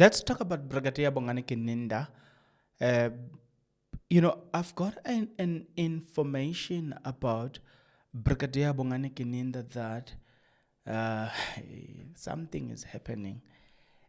Let's talk about Brigadier Bongani Gininda. I've got an information about Brigadier Bongani Gininda that something is happening.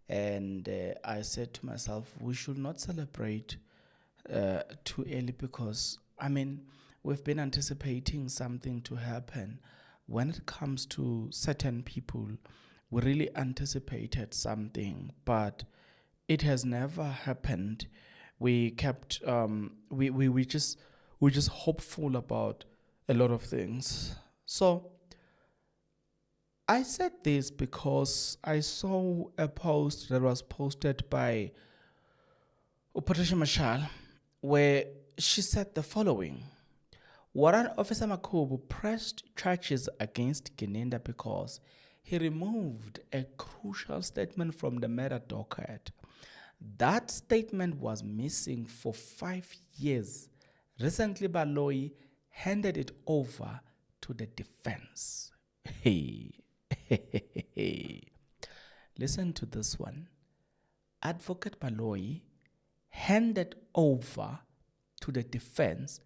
And I said to myself, we should not celebrate too early because, we've been anticipating something to happen. When it comes to certain people, we really anticipated something, but it has never happened. We kept we just hopeful about a lot of things. So I said this because I saw a post that was posted by Patricia Mashal where she said the following. Warrant Officer Makubu pressed charges against Gininda because he removed a crucial statement from the murder docket. That statement was missing for 5 years. Recently, Baloi handed it over to the defense. Hey. Listen to this one. Advocate Baloi handed over to the defense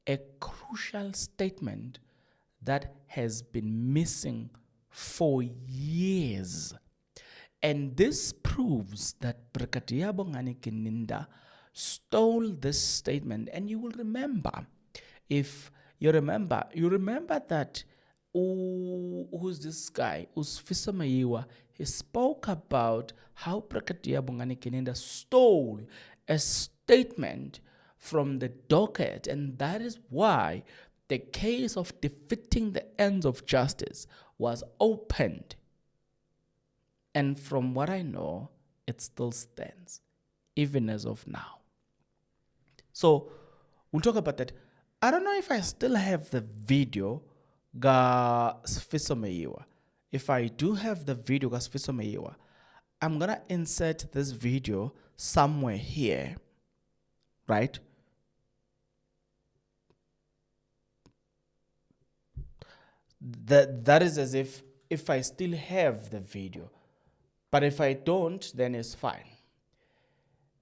a crucial statement that has been missing for years. And this proves that Brigadier Bongani Gininda stole this statement. And you will remember, if you remember that who's this guy, Usfiso Mayiwa, he spoke about how Brigadier Bongani Gininda stole a statement from the docket, and that is why the case of defeating the ends of justice was opened. And from what I know, it still stands, even as of now. So we'll talk about that. I don't know if I still have the video ga Sfiso Meyiwa. If I do have the video ga Sfiso Meyiwa, I'm gonna insert this video somewhere here, right? That is as if I still have the video. But if I don't, then it's fine.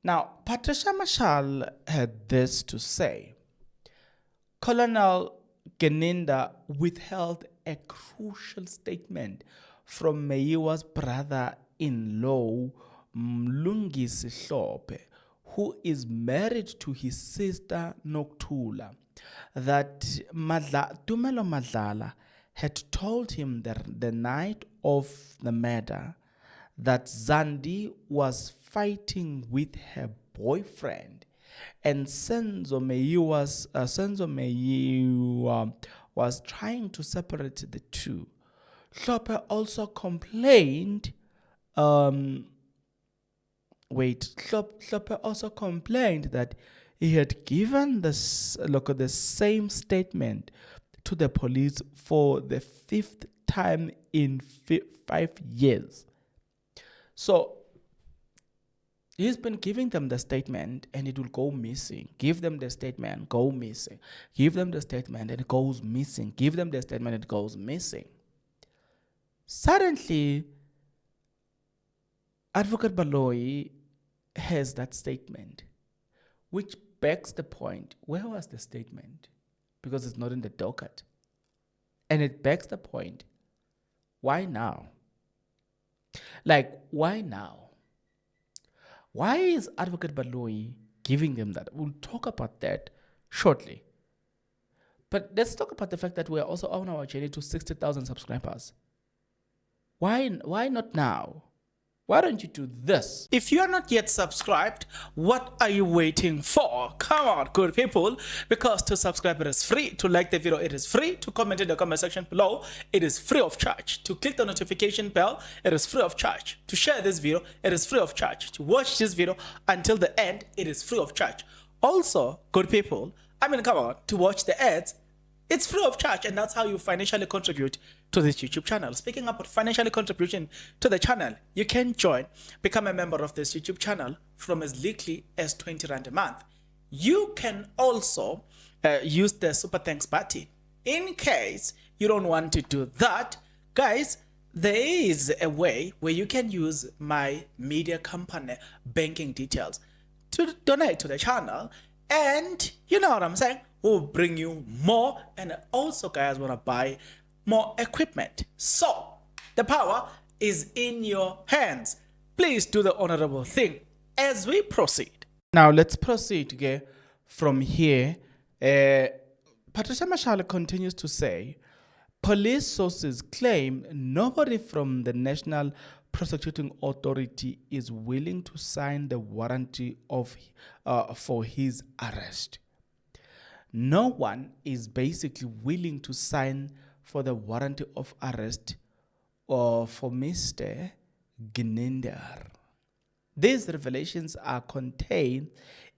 Now, Patricia Mashal had this to say. Colonel Gininda withheld a crucial statement from Meyiwa's brother-in-law, Mlungi Sihlope, who is married to his sister Noktula, that Tumelo Madlala had told him the night of the murder that Zandi was fighting with her boyfriend, and Senzo Meyiwa was trying to separate the two. Hlope also complained. Hlope also complained that he had given the same statement to the police for the 5th time in 5 years. So he's been giving them the statement and it will go missing. Give them the statement, go missing. Give them the statement and it goes missing. Give them the statement and it goes missing. Suddenly, Advocate Baloi has that statement, which begs the point, where was the statement? Because it's not in the docket. And it begs the point, why now? Like, why now? Why is Advocate Baloi giving them that? We'll talk about that shortly. But let's talk about the fact that we are also on our journey to 60,000 subscribers. Why not now? Why don't you do this? If you are not yet subscribed, what are you waiting for? Come on, good people. Because to subscribe, it is free. To like the video, it is free. To comment in the comment section below, it is free of charge. To click the notification bell, it is free of charge. To share this video, it is free of charge. To watch this video until the end, it is free of charge. Also, good people, come on, to watch the ads, it's free of charge, and that's how you financially contribute to this YouTube channel. Speaking about financially contribution to the channel, you can become a member of this YouTube channel from as little as 20 Rand a month. You can also use the super thanks button. In case you don't want to do that, guys, There is a way where you can use my media company banking details to donate to the channel, and you know what I'm saying, we'll bring you more, and also guys want to buy more equipment. So the power is in your hands. Please do the honorable thing as we proceed. Now let's proceed okay, from here. Patricia Mashale continues to say, police sources claim nobody from the National Prosecuting Authority is willing to sign the warrant for his arrest. No one is basically willing to sign for the warrant of arrest for Mr. Gininda. These revelations are contained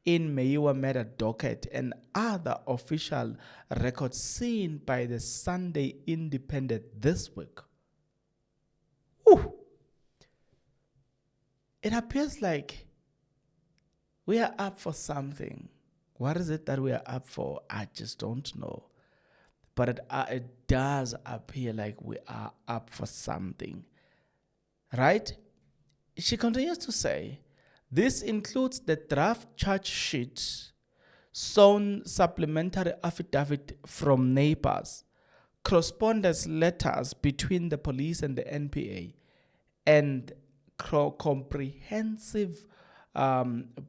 in Meiwa Meda Docket and other official records seen by the Sunday Independent this week. Ooh. It appears like we are up for something. What is it that we are up for? I just don't know. But it does appear like we are up for something. Right? She continues to say, this includes the draft charge sheet, some supplementary affidavit from neighbors, correspondence letters between the police and the NPA, and comprehensive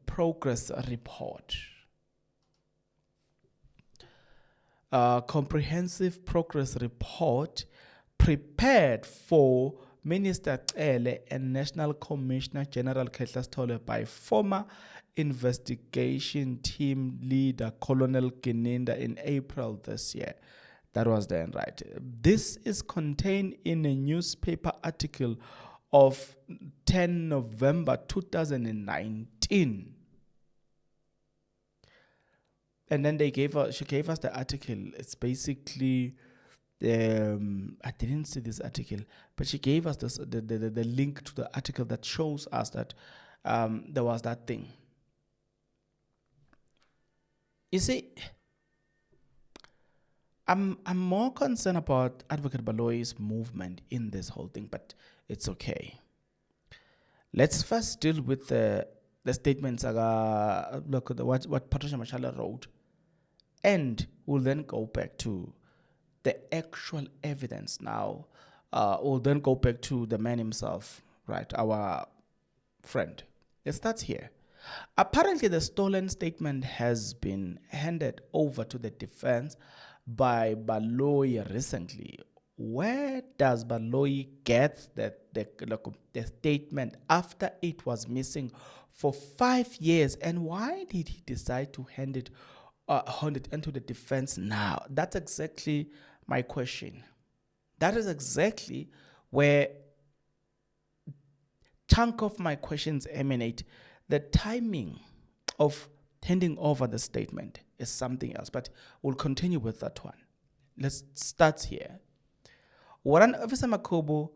progress report. Comprehensive progress report prepared for Minister Cele and National Commissioner General Ketlas Tole by former investigation team leader Colonel Gininda in April this year. That was then right. This is contained in a newspaper article of 10 November 2019. And then she gave us the article. It's basically, I didn't see this article, but she gave us the link to the article that shows us that there was that thing. You see, I'm more concerned about Advocate Baloi's movement in this whole thing, but it's okay. Let's first deal with the statements. Look, what Patricia Machala wrote, and we'll then go back to the actual evidence now. We'll then go back to the man himself, right? Our friend. It starts here. Apparently, the stolen statement has been handed over to the defense by Baloi recently. Where does Baloi get the statement after it was missing for 5 years? And why did he decide to hand it into the defense now? That's exactly my question. That is exactly where chunk of my questions emanate. The timing of handing over the statement is something else, but we'll continue with that one. Let's start here. Warrant Officer Makobo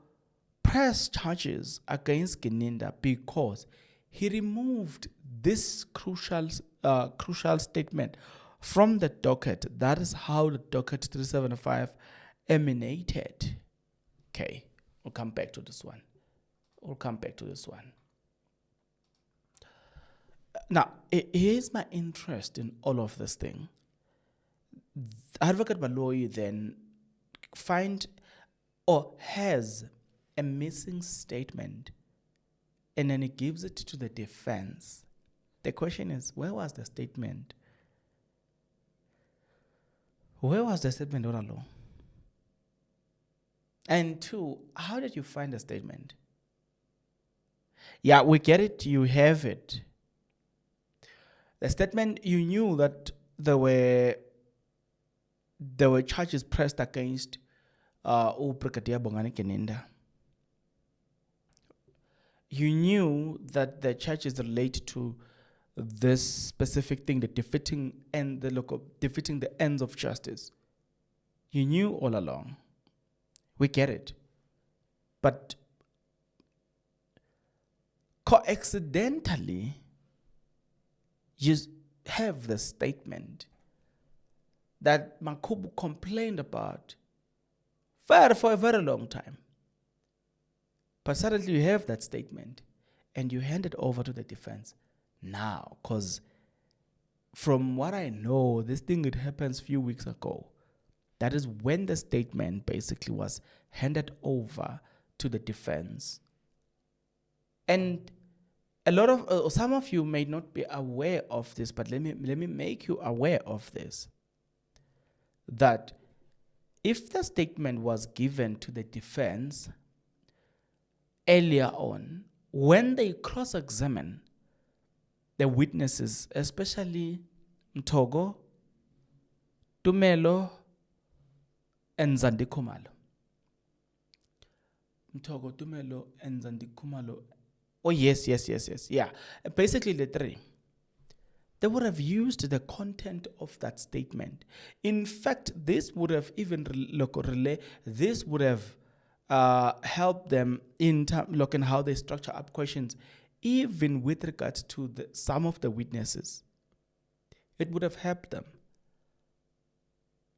pressed charges against Gininda because he removed this crucial statement from the docket. That is how the docket 375 emanated. Okay, we'll come back to this one. Now, here's my interest in all of this thing. Advocate Baloi then has a missing statement, and then he gives it to the defense. The question is, where was the statement? Where was the statement all along? And two, how did you find the statement? Yeah, we get it. You have it. The statement, you knew that there were charges pressed against Brigadier Bongani Gininda. You knew that the charges relate to this specific thing, the defeating the ends of justice. You knew all along. We get it. But coincidentally, you have the statement that Makubu complained about for a very long time. But suddenly you have that statement and you hand it over to the defense now, because from what I know, this thing, it happens few weeks ago. That is when the statement basically was handed over to the defense. And a lot of some of you may not be aware of this, but let me make you aware of this. That if the statement was given to the defense earlier on, when they cross-examine the witnesses, especially Mtogo, Tumelo, and Zandikumalo. Mtogo, Tumelo, and Zandikumalo. Oh, yes. Yeah. Basically, the three. They would have used the content of that statement. In fact, this would have even this would have helped them in looking how they structure up questions, even with regards to some of the witnesses. It would have helped them.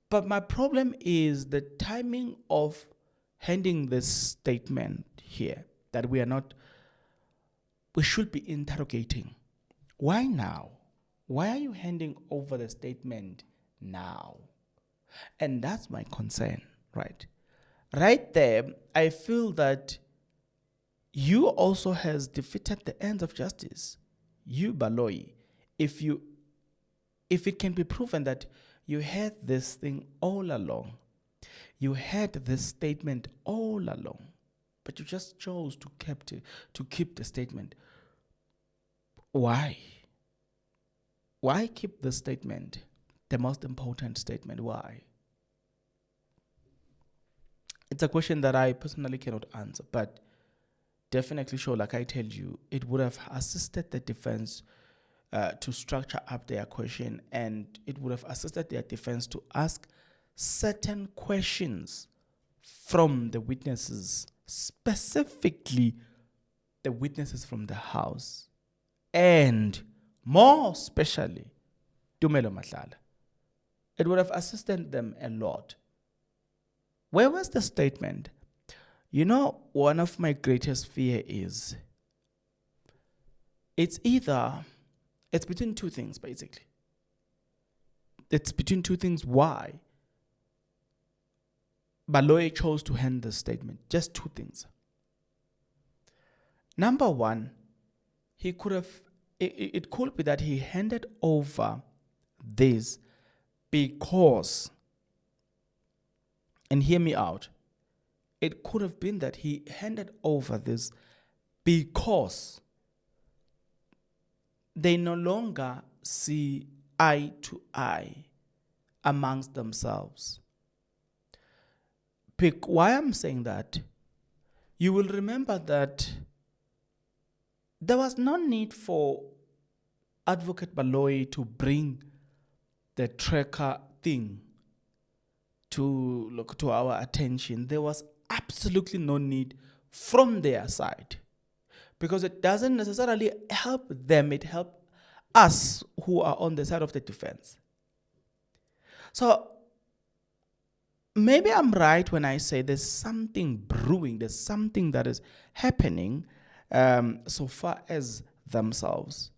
But my problem is the timing of handing this statement here, that we should be interrogating. Why now? Why are you handing over the statement now? And that's my concern, right? Right there, I feel that you also has defeated the ends of justice. You, Baloi, if it can be proven that you had this thing all along, you had this statement all along, but you just chose to keep the statement. Why? Why keep the statement, the most important statement? Why? It's a question that I personally cannot answer, but definitely sure, like I tell you, it would have assisted the defense to structure up their question, and it would have assisted their defense to ask certain questions from the witnesses, specifically the witnesses from the house, and more especially Tumelo Mahlala. It would have assisted them a lot. Where was the statement? You know, one of my greatest fear is it's between two things, basically. It's between two things. Why Baloi chose to hand the statement? Just two things. Number one, it could be that he handed over this because, and hear me out, it could have been that he handed over this because they no longer see eye to eye amongst themselves. Why I'm saying that, you will remember that there was no need for Advocate Baloi to bring the tracker thing to our attention. There was absolutely no need from their side, because it doesn't necessarily help them, it helps us who are on the side of the defense. So maybe I'm right when I say there's something brewing, there's something that is happening so far as themselves.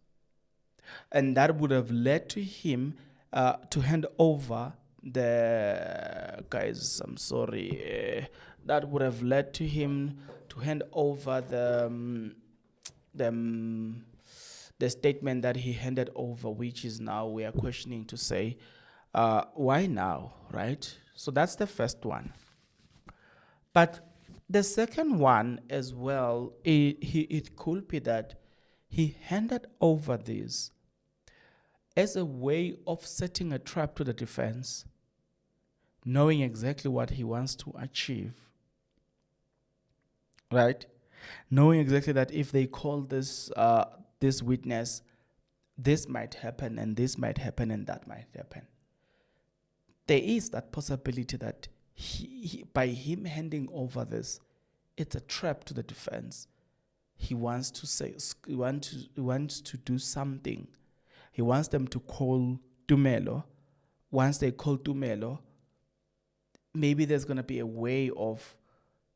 And that would have led to him to hand over the guys, I'm sorry, that would have led to him to hand over the statement that he handed over, which is now we are questioning to say, why now, right? So that's the first one. But the second one as well, it could be that he handed over this as a way of setting a trap to the defense, knowing exactly what he wants to achieve, right? Knowing exactly that if they call this witness, this might happen and this might happen and that might happen. There is that possibility that he by him handing over this, it's a trap to the defense. He wants to do something. He wants them to call Tumelo. Once they call Tumelo, maybe there's going to be a way of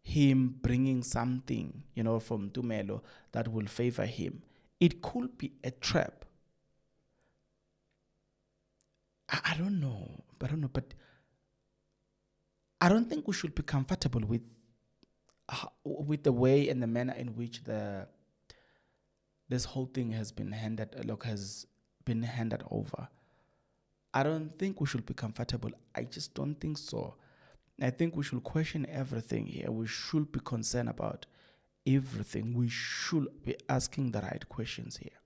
him bringing something, from Tumelo that will favor him. It could be a trap. I don't know. But I don't think we should be comfortable with the way and the manner in which this whole thing has been handed over. I don't think we should be comfortable. I just don't think so. I think we should question everything here. We should be concerned about everything. We should be asking the right questions here.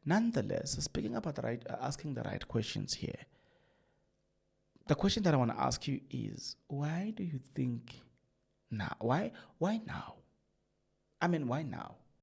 Nonetheless, speaking about asking the right questions here, the question that I want to ask you is, why do you think now? Why now? I mean, why now?